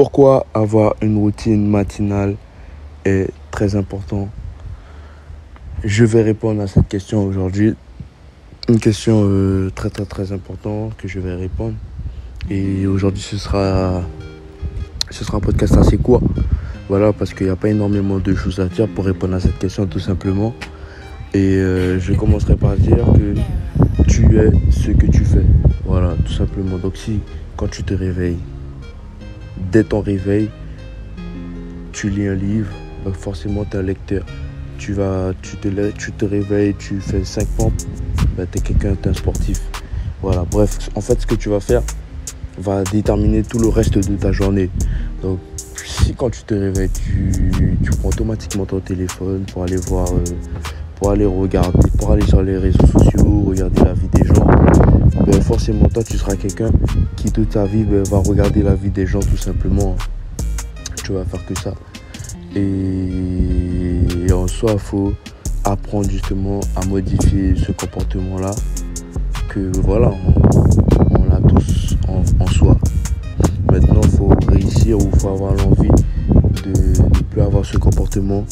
Pourquoi avoir une routine matinale est très important? Je vais répondre à cette question aujourd'hui. Une question très importante que je vais répondre. Et aujourd'hui, ce sera un podcast assez court. Voilà, parce qu'il n'y a pas énormément de choses à dire pour répondre à cette question, tout simplement. Et je commencerai par dire que tu es ce que tu fais. Voilà, tout simplement. Donc si, quand tu te réveilles, dès ton réveil, tu lis un livre, donc forcément tu es un lecteur. Tu te réveilles, tu fais 5 pompes, t'es un sportif. Voilà, bref, en fait, ce que tu vas faire va déterminer tout le reste de ta journée. Donc, si quand tu te réveilles, tu prends automatiquement ton téléphone pour aller voir, pour aller sur les réseaux sociaux, regarder la vie des gens, forcément, toi, tu seras quelqu'un qui toute sa vie va regarder la vie des gens, tout simplement. Tu vas faire que ça. Et en soi, il faut apprendre justement à modifier ce comportement-là, que voilà, on l'a tous en soi. Maintenant, il faut réussir ou il faut avoir l'envie de ne plus avoir ce comportement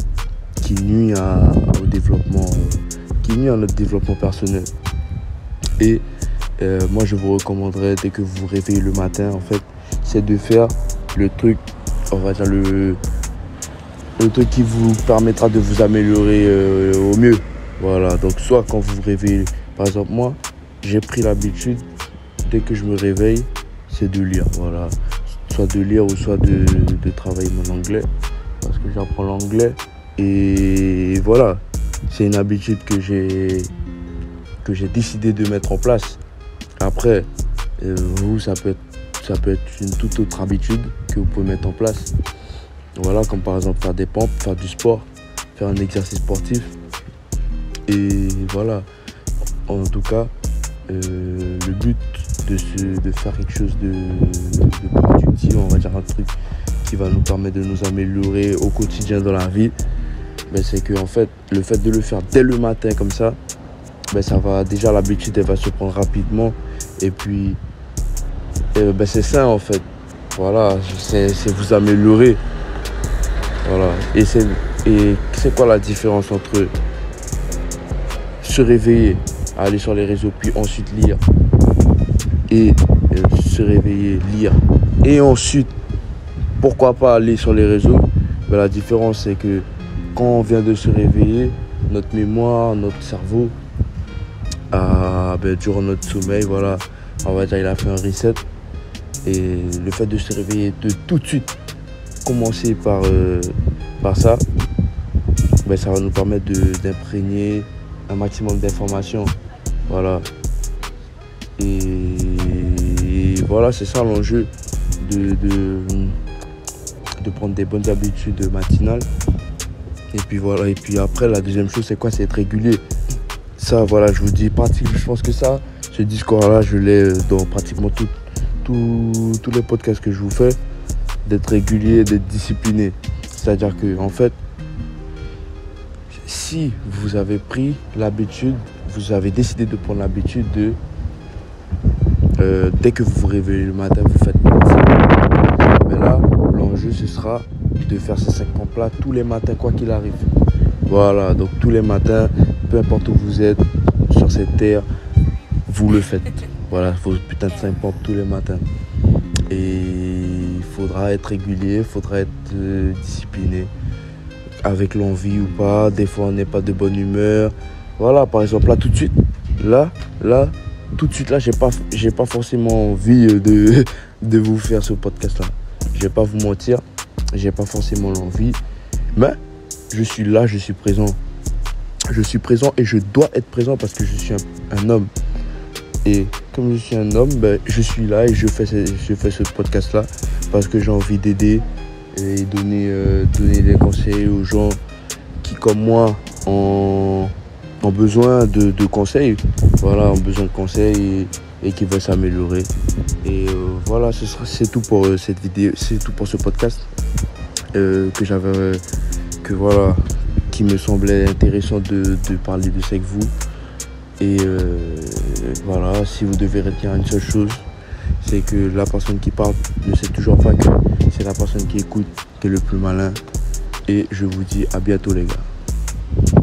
qui nuit au développement, qui nuit à notre développement personnel. Et moi, je vous recommanderais, dès que vous vous réveillez le matin, en fait, c'est de faire le truc, on va dire le truc qui vous permettra de vous améliorer au mieux. Voilà, donc soit quand vous vous réveillez, par exemple moi, j'ai pris l'habitude, dès que je me réveille, c'est de lire. Voilà, soit de lire ou soit de travailler mon anglais, parce que j'apprends l'anglais. Et voilà, c'est une habitude que j'ai décidé de mettre en place. Après, vous, ça peut être une toute autre habitude que vous pouvez mettre en place. Voilà, comme par exemple faire des pompes, faire du sport, faire un exercice sportif. Et voilà, en tout cas, le but de faire quelque chose de productif, on va dire un truc qui va nous permettre de nous améliorer au quotidien dans la vie, c'est que en fait, le fait de le faire dès le matin comme ça, ça va déjà, l'habitude elle va se prendre rapidement. Et puis, c'est ça en fait. Voilà, c'est vous améliorer. Voilà. Et c'est quoi la différence entre se réveiller, aller sur les réseaux, puis ensuite lire, et se réveiller, lire, et ensuite, pourquoi pas aller sur les réseaux? La différence, c'est que quand on vient de se réveiller, notre mémoire, notre cerveau, durant notre sommeil, voilà, on va dire, il a fait un reset. Et le fait de se réveiller, de tout de suite commencer par ça, ça va nous permettre d'imprégner un maximum d'informations. Voilà. Et voilà, c'est ça l'enjeu de prendre des bonnes habitudes matinales. Et puis voilà, et puis après, la deuxième chose, c'est quoi? C'est être régulier. Ça, voilà, je vous dis, je pense que ce discours-là, je l'ai dans pratiquement tous les podcasts que je vous fais, d'être régulier, d'être discipliné. C'est-à-dire que, en fait, si vous avez pris l'habitude, vous avez décidé de prendre l'habitude de, dès que vous vous réveillez le matin, vous faites ça. Mais là, l'enjeu, ce sera de faire ces 5 pompes-là tous les matins, quoi qu'il arrive. Voilà, donc tous les matins, peu importe où vous êtes, sur cette terre, vous le faites. Voilà, il faut putain de 5 pompes tous les matins. Et il faudra être régulier, il faudra être discipliné, avec l'envie ou pas. Des fois, on n'est pas de bonne humeur. Voilà, par exemple, là, tout de suite, j'ai pas forcément envie de vous faire ce podcast-là. Je vais pas vous mentir, j'ai pas forcément l'envie. Mais je suis là, je suis présent. Je suis présent et je dois être présent parce que je suis un homme. Et comme je suis un homme, je suis là et je fais ce podcast-là parce que j'ai envie d'aider et donner des conseils aux gens qui, comme moi, ont besoin de conseils. Voilà, ont besoin de conseils et qui veulent s'améliorer. Et voilà, c'est tout pour cette vidéo, c'est tout pour ce podcast qui me semblait intéressant de parler de ça avec vous. Et voilà, si vous devez retenir une seule chose, c'est que la personne qui parle ne sait toujours pas que c'est la personne qui écoute, tu es le plus malin. Et je vous dis à bientôt les gars.